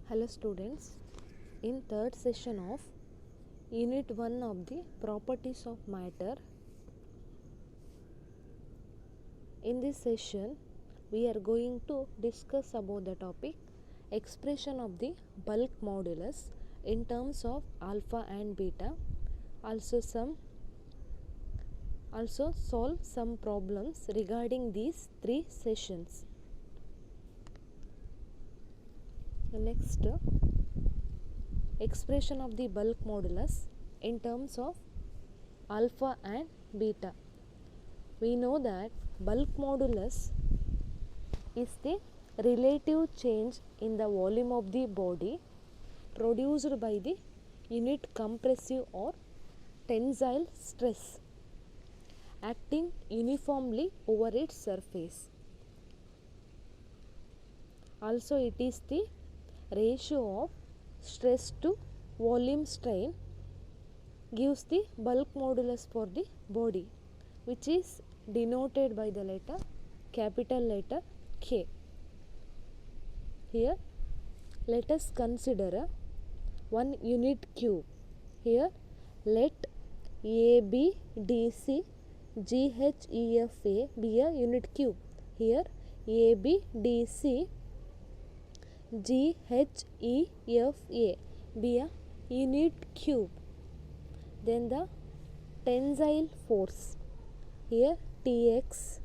Hello students, in third session of unit 1 of the properties of matter, in this session we are going to discuss about the topic expression of the bulk modulus in terms of alpha and beta, also solve some problems regarding these three sessions. Next, expression of the bulk modulus in terms of alpha and beta. We know that bulk modulus is the relative change in the volume of the body produced by the unit compressive or tensile stress acting uniformly over its surface. Also, it is the ratio of stress to volume strain gives the bulk modulus for the body, which is denoted by the capital letter K. Here let us consider one unit cube. Here let ABDC GHEFA be a unit cube. Here ABDC GHEFA be a unit cube. Then the tensile force, here Tx,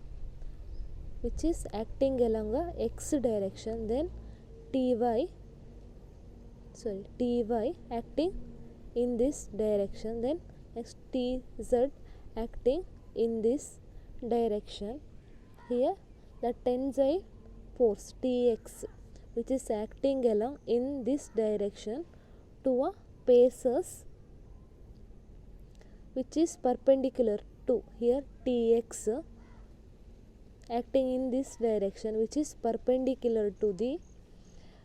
which is acting along a x direction, then Ty acting in this direction, then next Tz acting in this direction. Here the tensile force Tx, which is acting along in this direction to a paces which is perpendicular to, here Tx acting in this direction which is perpendicular to the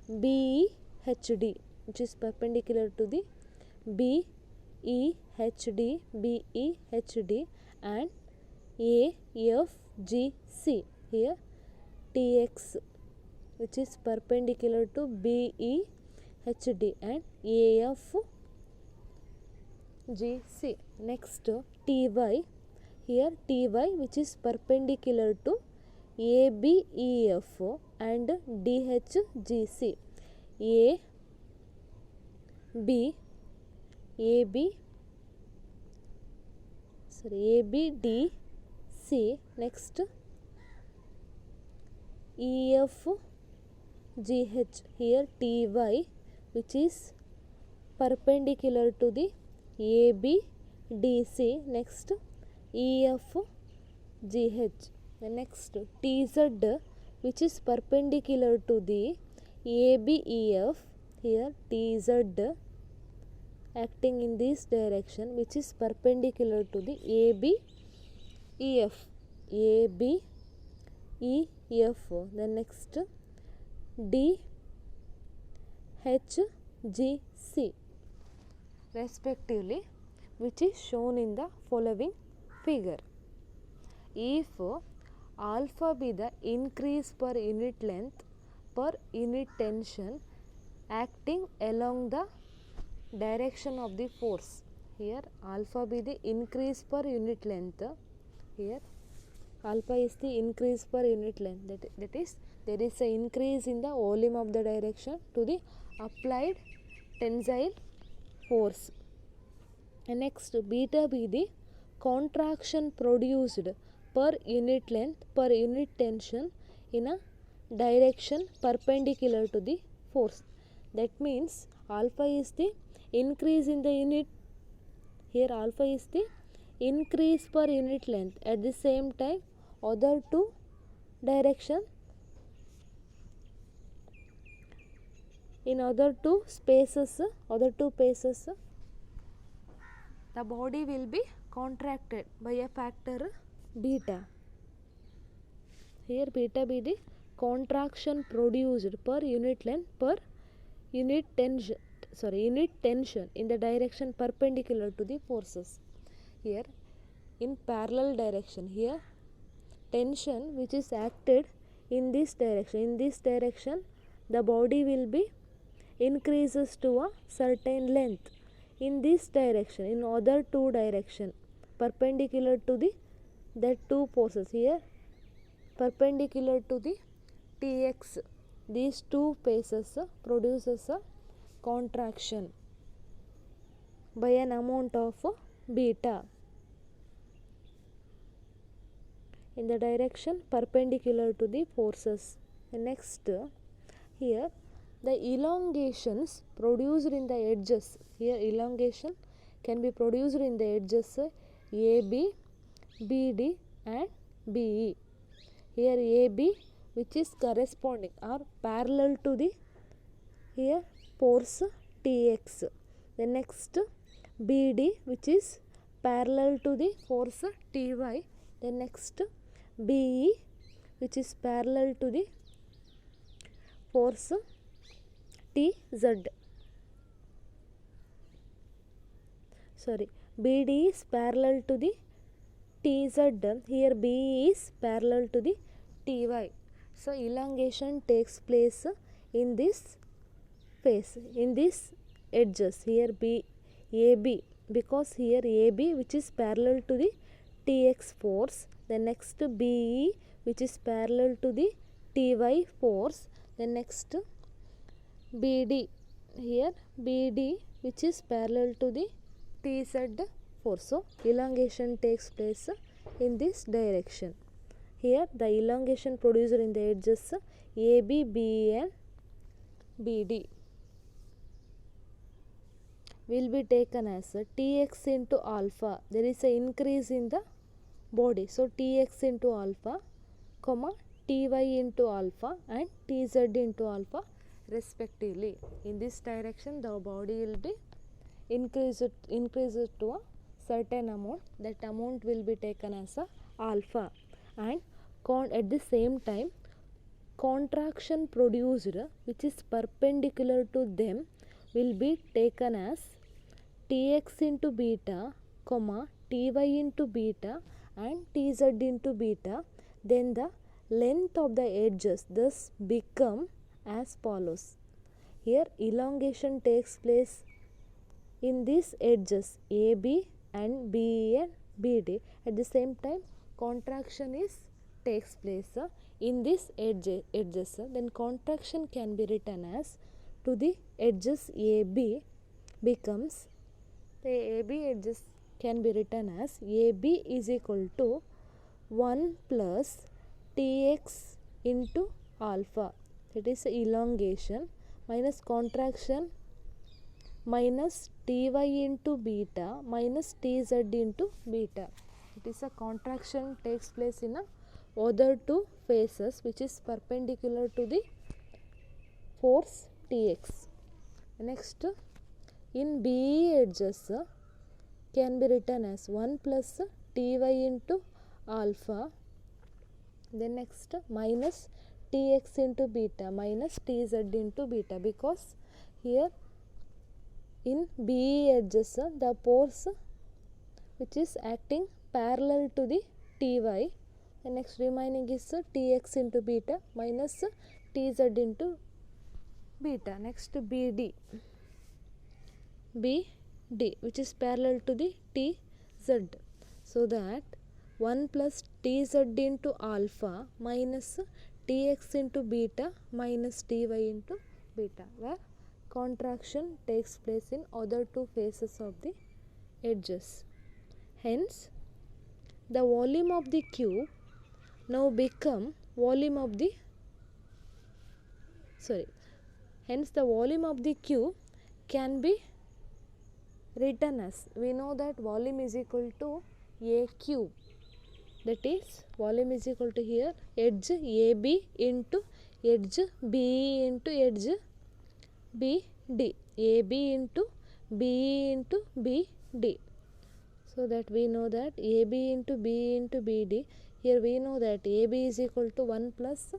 BEHD, which is perpendicular to the BEHD and AFGC. Here Tx, which is perpendicular to BEHD and AFGC. Next Ty, here Ty, which is perpendicular to ABEF and DHGC. ABDC. Next EFGH, here Ty, which is perpendicular to the ABDC. Next EFGH. Next Tz, which is perpendicular to the ABEF. Here Tz acting in this direction which is perpendicular to the ABEF. Then next DHGC respectively, which is shown in the following figure. If alpha be the increase per unit length per unit tension acting along the direction of the force, here alpha be the increase per unit length, here alpha is the increase per unit length, that is there is an increase in the volume of the direction to the applied tensile force. And next beta be the contraction produced per unit length per unit tension in a direction perpendicular to the force. That means alpha is the increase in the unit, here alpha is the increase per unit length, at the same time other two direction, in other two spaces the body will be contracted by a factor beta. Here beta be the contraction produced per unit length per unit tension in the direction perpendicular to the forces. Here in parallel direction, here tension which is acted in this direction the body will be increases to a certain length in this direction, in other two direction, perpendicular to the that two poses here, perpendicular to the Tx. These two faces produces a contraction by an amount of beta in the direction perpendicular to the forces. And next, here the elongations produced in the edges, here elongation can be produced in the edges AB, BD and BE. Here AB, which is corresponding or parallel to the here force Tx. The next BD, which is parallel to the force Ty. The next BE, which is parallel to the force Tz. Sorry, BD is parallel to the Tz. Here BE is parallel to the Ty. So elongation takes place in this face, in this edges. Here AB, because here AB, which is parallel to the Tx force. The next BE, which is parallel to the Ty force. The next BD, here BD, which is parallel to the Tz force. So elongation takes place in this direction. Here the elongation produced in the edges AB, BE and BD will be taken as Tx into alpha. There is an increase in the body. So Tx into alpha, comma Ty into alpha and Tz into alpha respectively. In this direction the body will be increased to a certain amount. That amount will be taken as a alpha, and at the same time contraction produced which is perpendicular to them will be taken as Tx into beta, comma Ty into beta and Tz into beta. Then the length of the edges thus become as follows. Here elongation takes place in these edges AB and BE and BD. At the same time contraction takes place in this edges. Then contraction can be written as to the edges AB becomes, the AB edges can be written as AB is equal to 1 plus Tx into alpha, that is elongation, minus contraction minus Ty into beta minus Tz into beta. It is a contraction takes place in a other two faces which is perpendicular to the force Tx. Next, in BE edges can be written as 1 plus Ty into alpha. Then next minus Tx into beta minus Tz into beta, because here in BE edges the force which is acting parallel to the Ty. The next remaining is Tx into beta minus Tz into beta. Next BD, which is parallel to the Tz. So that 1 plus Tz into alpha minus Tx into beta minus Ty into beta, where contraction takes place in other two faces of the edges. Hence the volume of the cube now become volume of the hence the volume of the cube can be written as, we know that volume is equal to A cube, that is volume is equal to here edge AB into edge BE into edge BD, AB into BE into BD. So that we know that AB into BE into BD, here we know that AB is equal to 1 plus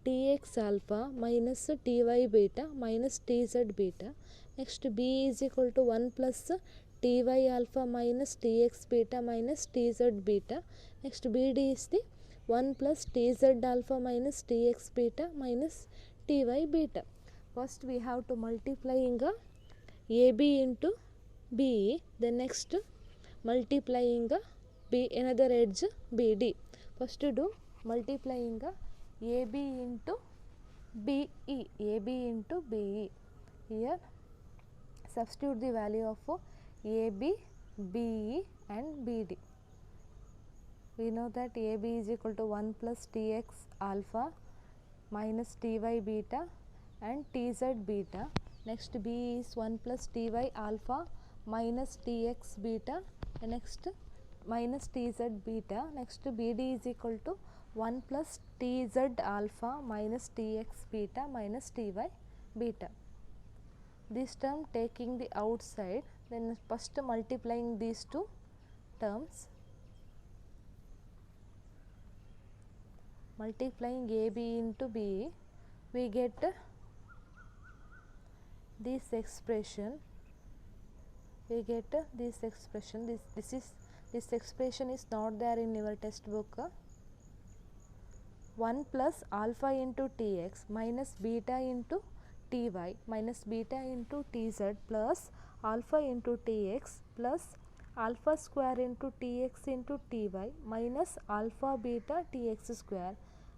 Tx alpha minus Ty beta minus Tz beta. Next BE is equal to 1 plus Ty alpha minus Tx beta minus Tz beta. Next BD is the 1 plus Tz alpha minus Tx beta minus Ty beta. First we have to multiplying AB into BE, then next multiplying B another edge BD. First do multiplying AB into BE, AB into BE. Here substitute the value of AB, BE and BD. We know that AB is equal to 1 plus Tx alpha minus Ty beta and Tz beta. Next B is 1 plus Ty alpha minus Tx beta and next minus Tz beta. Next BD is equal to 1 plus Tz alpha minus Tx beta minus Ty beta. This term taking the outside, then first multiplying these two terms, multiplying AB into BE, we get this expression. This expression is not there in your textbook. 1 plus alpha into Tx minus beta into Ty minus beta into Tz plus alpha into Tx plus alpha square into Tx into Ty minus alpha beta Tx square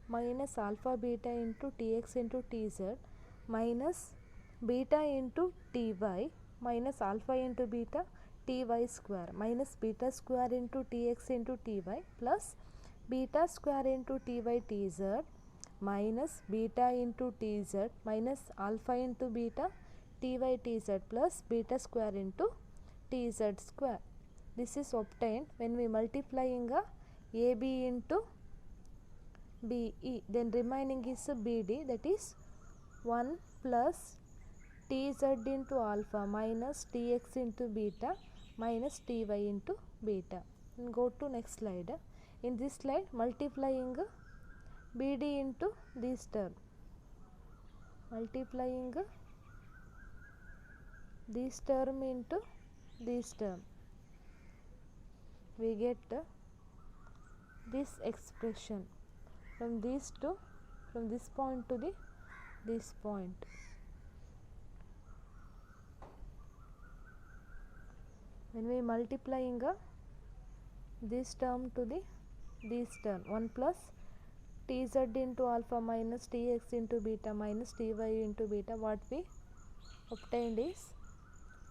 minus alpha beta into Tx into Tz minus beta into Ty minus alpha into beta Ty square minus beta square into Tx into Ty plus beta square into Ty Tz minus beta into Tz minus alpha into beta Ty Tz plus beta square into Tz square. This is obtained when we multiplying AB into BE, then remaining is BD, that is 1 plus Tz into alpha minus Tx into beta minus Ty into beta. And go to next slide. In this slide multiplying BD into this term, multiplying this term into this term, we get this expression from these two, from this point to this point. When we multiplying this term to this term, 1 plus Tz into alpha minus Tx into beta minus Ty into beta, what we obtained is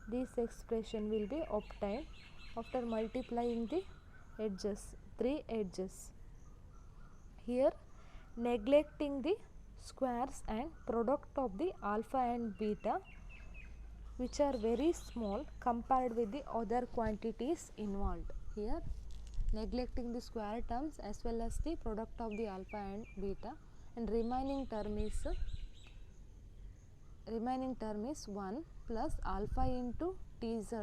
this expression will be obtained after multiplying the edges, 3 edges. Here neglecting the squares and product of the alpha and beta, which are very small compared with the other quantities involved. Here neglecting the square terms as well as the product of the alpha and beta, and remaining term is 1 plus alpha into Tz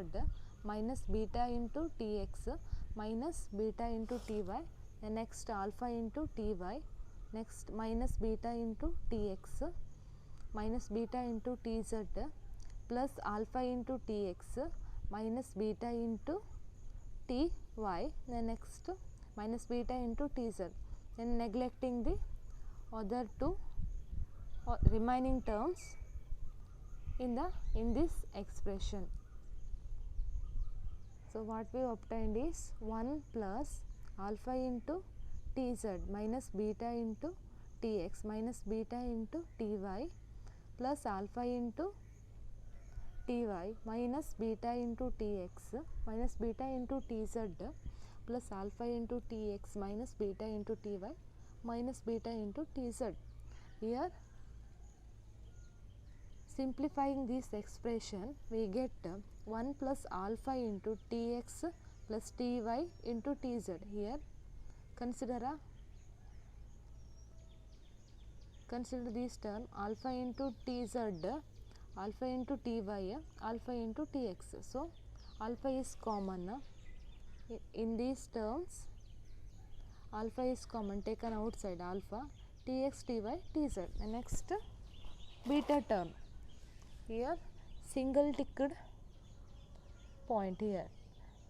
minus beta into Tx minus beta into Ty, the next alpha into Ty, next minus beta into Tx minus beta into Tz plus alpha into Tx minus beta into Ty, then next minus beta into Tz, then neglecting the other two remaining terms in this expression. So what we obtained is 1 plus alpha into Tz minus beta into Tx minus beta into Ty plus alpha into Ty minus beta into Tx minus beta into Tz plus alpha into Tx minus beta into Ty minus beta into Tz. Here simplifying this expression, we get 1 plus alpha into Tx plus Ty into Tz. Here consider this term alpha into Tz, alpha into Ty, alpha into Tx. So alpha is common. In these terms alpha is common, taken outside, alpha Tx, Ty, Tz. The next beta term, here single ticked point, here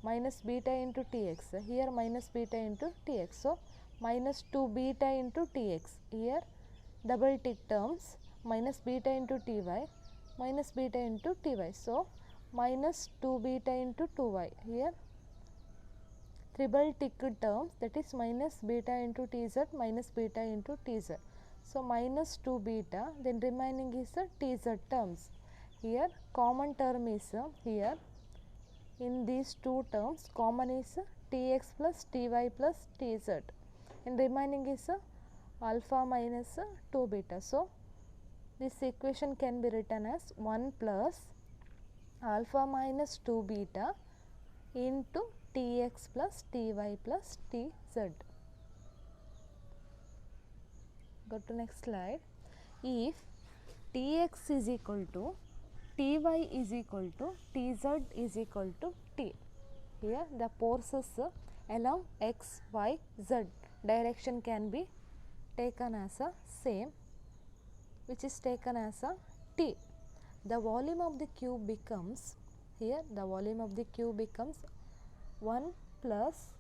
minus beta into Tx, here minus beta into Tx. So minus 2 beta into Tx, here double tick terms minus beta into ty minus beta into ty. So, minus 2 beta into 2y. Here triple ticked terms, that is minus beta into tz minus beta into tz. So, minus 2 beta, then remaining is the tz terms. Here common term is here in these two terms common is tx plus ty plus tz, and remaining is alpha minus 2 beta. So, this equation can be written as 1 plus alpha minus 2 beta into tx plus ty plus tz. Go to next slide. If tx is equal to ty is equal to tz is equal to t, here the forces along x, y, z direction can be taken as a same, which is taken as a t. The volume of the cube becomes, here the volume of the cube becomes 1 plus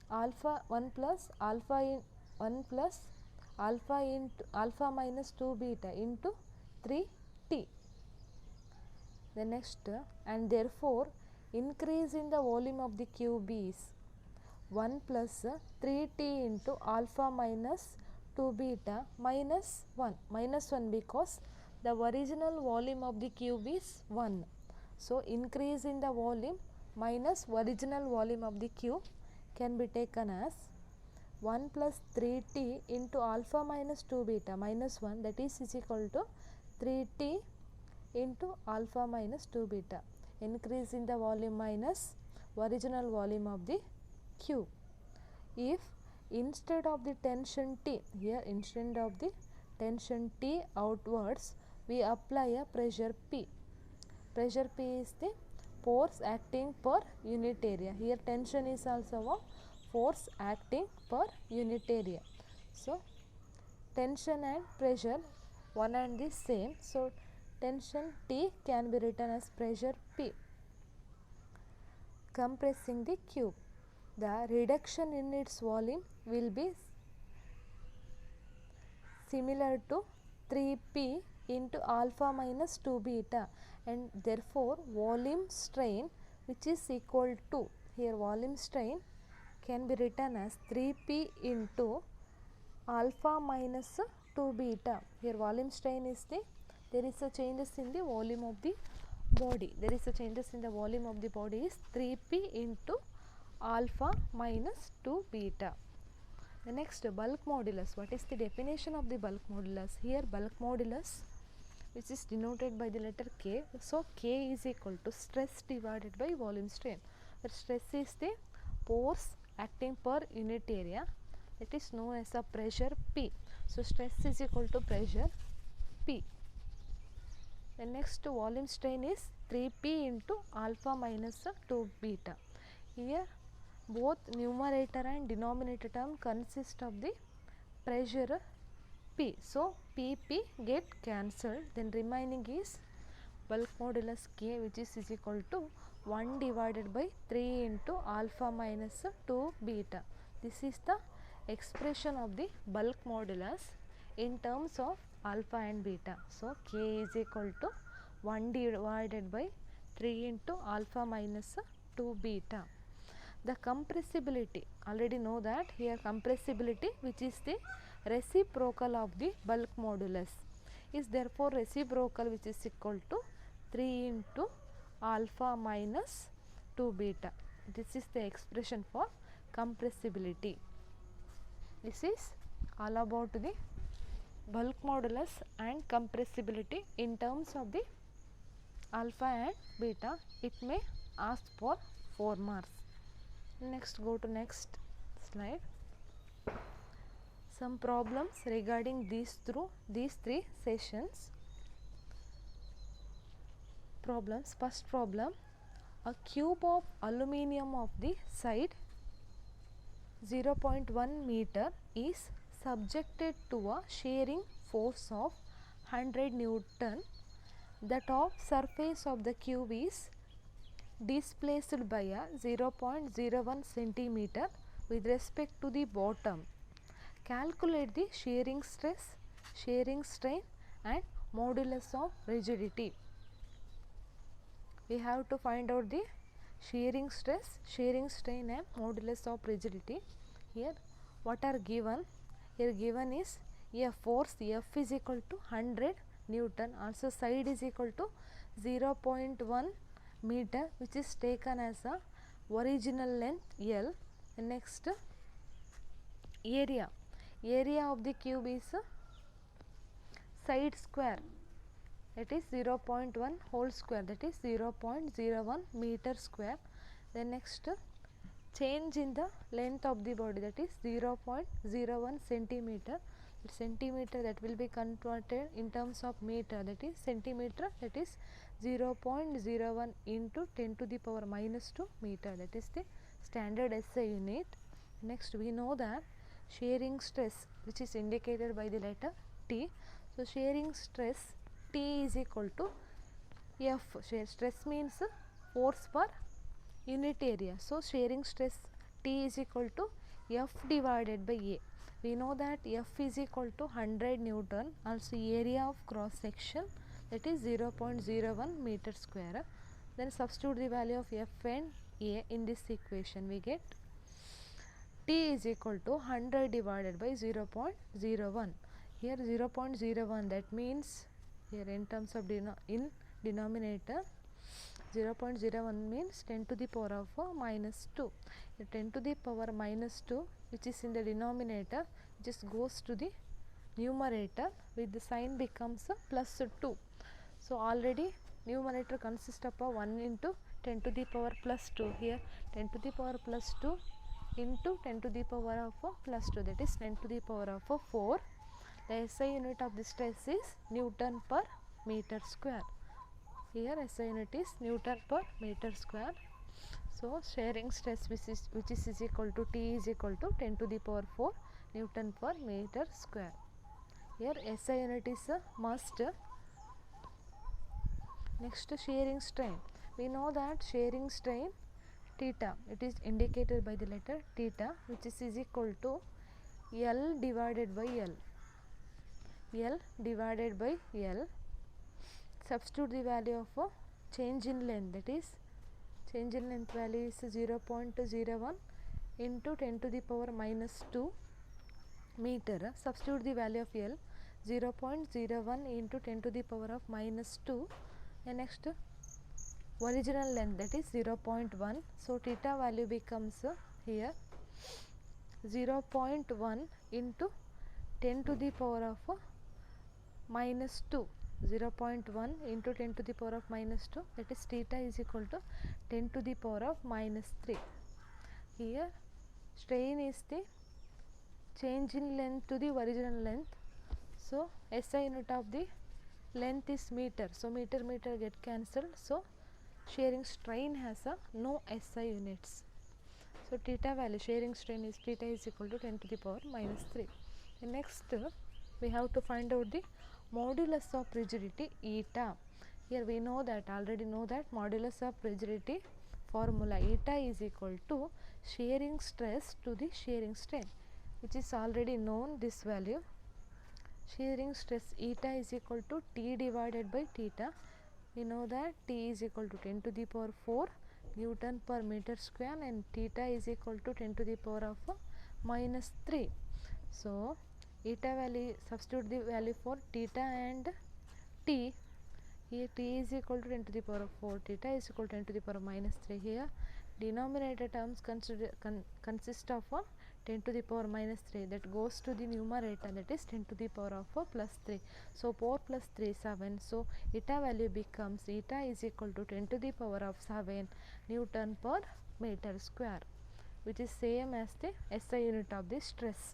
alpha into alpha minus 2 beta into 3t. The next, and therefore increase in the volume of the cube is 1 plus 3t into alpha minus 2 beta minus 1 because the original volume of the cube is 1. So, increase in the volume minus original volume of the cube can be taken as 1 plus 3t into alpha minus 2 beta minus 1, that is equal to 3t into alpha minus 2 beta, increase in the volume minus original volume of the cube. If instead of the tension T, here instead of the tension T outwards, we apply a pressure P. Pressure P is the force acting per unit area. Here tension is also a force acting per unit area. So, tension and pressure one and the same. So, tension T can be written as pressure P. Compressing the cube, the reduction in its volume will be similar to 3p into alpha minus 2 beta, and therefore volume strain, which is equal to, here volume strain can be written as 3p into alpha minus 2 beta. Here volume strain is the, there is a changes in the volume of the body, there is a changes in the volume of the body is 3p into alpha minus 2 beta. The next, bulk modulus. What is the definition of the bulk modulus? Here bulk modulus, which is denoted by the letter K. So, K is equal to stress divided by volume strain, where stress is the force acting per unit area, that is known as a pressure P. So, stress is equal to pressure P. The next, volume strain is 3p into alpha minus 2 beta. Here both numerator and denominator term consist of the pressure P. So, PP get cancelled, then remaining is bulk modulus K, which is equal to 1 divided by 3 into alpha minus 2 beta. This is the expression of the bulk modulus in terms of alpha and beta. So, K is equal to 1 divided by 3 into alpha minus 2 beta. The compressibility, already know that here compressibility, which is the reciprocal of the bulk modulus, is therefore reciprocal, which is equal to 3 into alpha minus 2 beta. This is the expression for compressibility. This is all about the bulk modulus and compressibility in terms of the alpha and beta. It may ask for 4 marks. Next, go to next slide. Some problems regarding these three sessions. Problems. First problem, a cube of aluminium of the side 0.1 meter is subjected to a shearing force of 100 Newton. The top surface of the cube is displaced by a 0.01 centimeter with respect to the bottom. Calculate the shearing stress shearing strain and modulus of rigidity. We have to find out the shearing stress, shearing strain and modulus of rigidity. Here what are given? Here given is a force F is equal to 100 Newton, also side is equal to 0.1 meter, which is taken as a original length L. Next, area of the cube is side square, that is 0.1 whole square, that is 0.01 meter square. Then next, change in the length of the body, that is 0.01 centimeter. Centimeter that will be converted in terms of meter, that is centimeter, that is 0.01 into 10 to the power minus 2 meter, that is the standard SI unit. Next, we know that shearing stress, which is indicated by the letter T. So shearing stress T is equal to F. Stress means force per unit area. So shearing stress T is equal to F divided by A. We know that F is equal to 100 Newton, also area of cross section, that is 0.01 meter square. Then substitute the value of F and A in this equation. We get T is equal to 100 divided by 0.01. Here 0.01, that means here in terms of denominator 0.01 means 10 to the power of minus 2. The 10 to the power minus 2, which is in the denominator, just goes to the numerator, with the sign becomes plus 2. So already numerator consists of 1 into 10 to the power plus 2. Here 10 to the power plus 2 into 10 to the power of plus 2, that is 10 to the power of 4. The SI unit of the stress is Newton per meter square. Here SI unit is Newton per meter square. So shearing stress, which is equal to T is equal to 10 to the power 4 Newton per meter square. Here SI unit is a must. Next, shearing strain. We know that shearing strain theta, it is indicated by the letter theta, which is equal to L divided by L. L divided by L. Substitute the value of change in length, that is change in length value is 0.01 into 10 to the power minus 2 meter. Substitute the value of L, 0.01 into 10 to the power of minus 2. And next, original length, that is 0.1. So theta value becomes here 0.1 into 10 to the power of minus 2. 0.1 into 10 to the power of minus 2, that is theta is equal to 10 to the power of minus 3. Here strain is the change in length to the original length. So SI unit of the length is meter, so meter get cancelled. So shearing strain has no SI units. So theta value, shearing strain is theta is equal to 10 to the power minus 3. And next, we have to find out the modulus of rigidity eta. Here we know that, already know that modulus of rigidity formula eta is equal to shearing stress to the shearing strain, which is already known, this value. Shearing stress eta is equal to T divided by theta. We know that T is equal to 10 to the power 4 Newton per meter square, and theta is equal to 10 to the power of minus 3. So eta value, substitute the value for theta and T. Here T is equal to 10 to the power of 4, theta is equal to 10 to the power of minus 3. Here denominator terms consist of 10 to the power minus 3, that goes to the numerator, that is 10 to the power of plus 3. So 4 plus 3 7. So eta value becomes, eta is equal to 10 to the power of 7 Newton per meter square, which is same as the SI unit of the stress.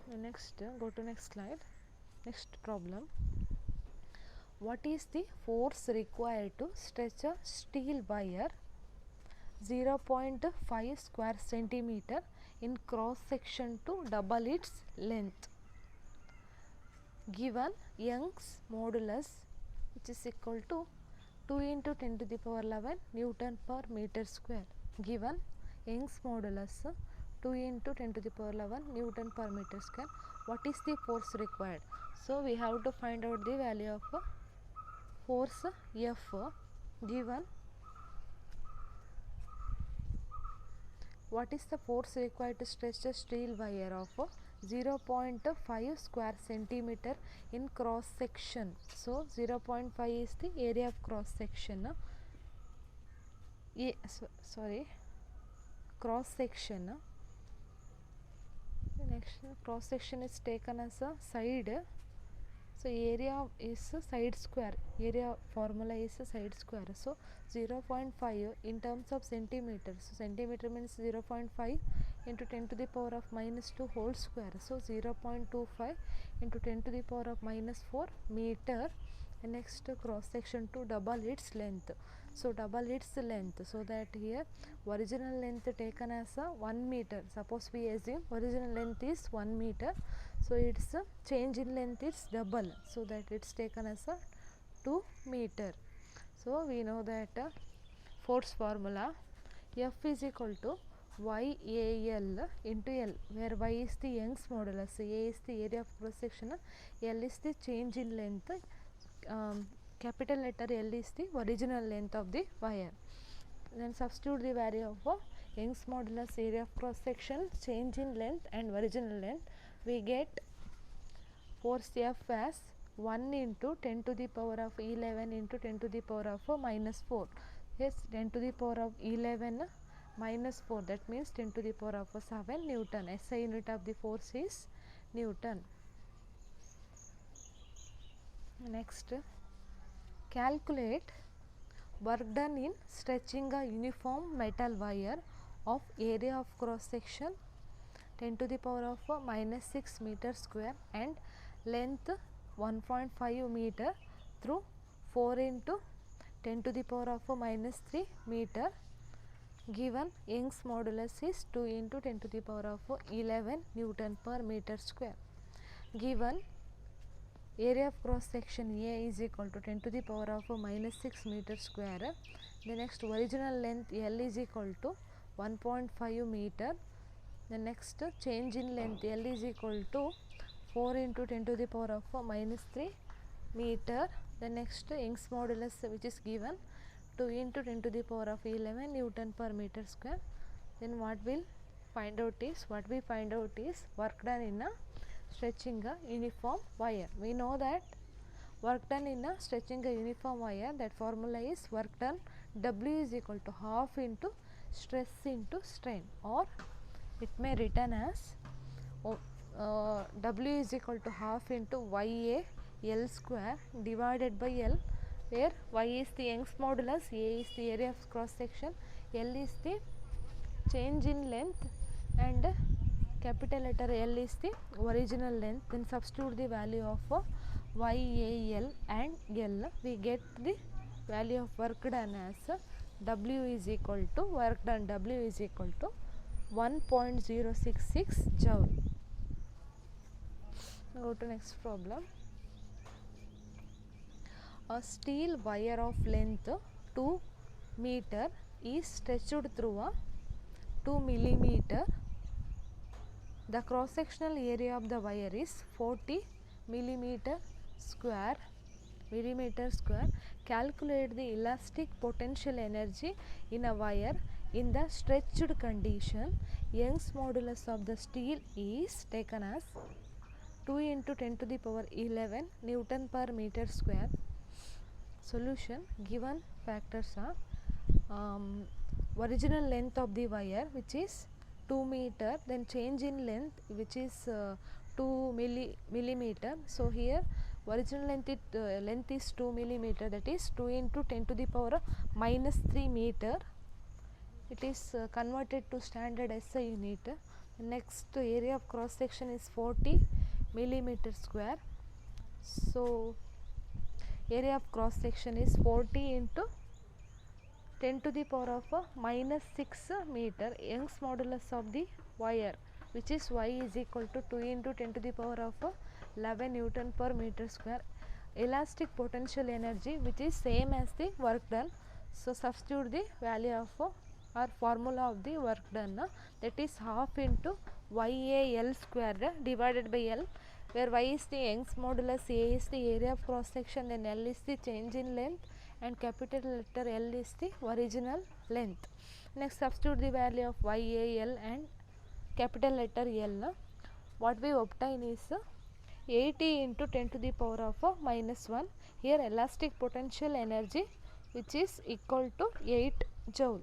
Next, go to next slide. Next problem. What is the force required to stretch a steel wire 0.5 square centimeter in cross section to double its length? Given Young's modulus, which is equal to 2 into 10 to the power 11 Newton per meter square. Given Young's modulus 2 into 10 to the power 11 Newton per meter square. What is the force required? So we have to find out the value of force F given what is the force required to stretch a steel wire of 0.5 square centimeter in cross section. So 0.5 is the area of cross section. Cross section. Next, cross section is taken as a side. So area is side square. Area formula is side square. So 0.5 in terms of centimeters. So centimeter means 0.5 into 10 to the power of minus 2 whole square. So 0.25 into 10 to the power of minus 4 meter. And next cross section to double its length. So double its length, so that here original length taken as a 1 meter. Suppose we assume original length is 1 meter. So its change in length is double, so that it's taken as a 2 meter. So we know that force formula F is equal to YAL into L, where Y is the Young's modulus, A is the area of cross section, L is the change in length, capital letter L is the original length of the wire. Then substitute the value of Young's modulus, area of cross section, change in length and original length. We get force F as 1 into 10 to the power of 11 into 10 to the power of minus 4. Yes, 10 to the power of 11 minus 4, that means 10 to the power of 7 Newton. SI unit of the force is Newton. Next, calculate work done in stretching a uniform metal wire of area of cross section 10 to the power of minus 6 meter square and length 1.5 meter through 4 into 10 to the power of minus 3 meter. Given Young's modulus is 2 into 10 to the power of 11 Newton per meter square. Given area of cross section A is equal to 10 to the power of minus 6 meter square. The next original length L is equal to 1.5 meter. The next change in length L is equal to 4 into 10 to the power of minus 3 meter. The next Young's modulus, which is given 2 into 10 to the power of 11 Newton per meter square. Then what we find out is work done in a stretching a uniform wire. We know that work done in a stretching a uniform wire, that formula is work done W is equal to half into stress into strain, or it may written as W is equal to half into YA L square divided by L, where Y is the Young's modulus, A is the area of cross section, L is the change in length and capital letter L is the original length. Then substitute the value of YAL and L. We get the value of work done as W is equal to 1.066 joule. Go to next problem. A steel wire of length 2 meter is stretched through a 2 millimeter. The cross sectional area of the wire is 40 millimeter square. Calculate the elastic potential energy in a wire in the stretched condition. Young's modulus of the steel is taken as 2 into 10 to the power 11 Newton per meter square. Solution. Given factors are original length of the wire, which is 2 meter, then change in length, which is 2 millimeter. So here original length is 2 millimeter, that is 2 into 10 to the power minus 3 meter. It is converted to standard SI unit. Next, area of cross section is 40 millimeter square. So area of cross section is 40 into 10 to the power of minus 6 meter. Young's modulus of the wire, which is Y is equal to 2 into 10 to the power of 11 Newton per meter square. Elastic potential energy, which is same as the work done. So substitute the value of or formula of the work done, that is half into YAL square divided by L, where Y is the Young's modulus, A is the area of cross section, then L is the change in length, and capital letter L is the original length. Next, substitute the value of YAL and capital letter L. What we obtain is 80 into 10 to the power of -1. Here elastic potential energy, which is equal to 8 joule.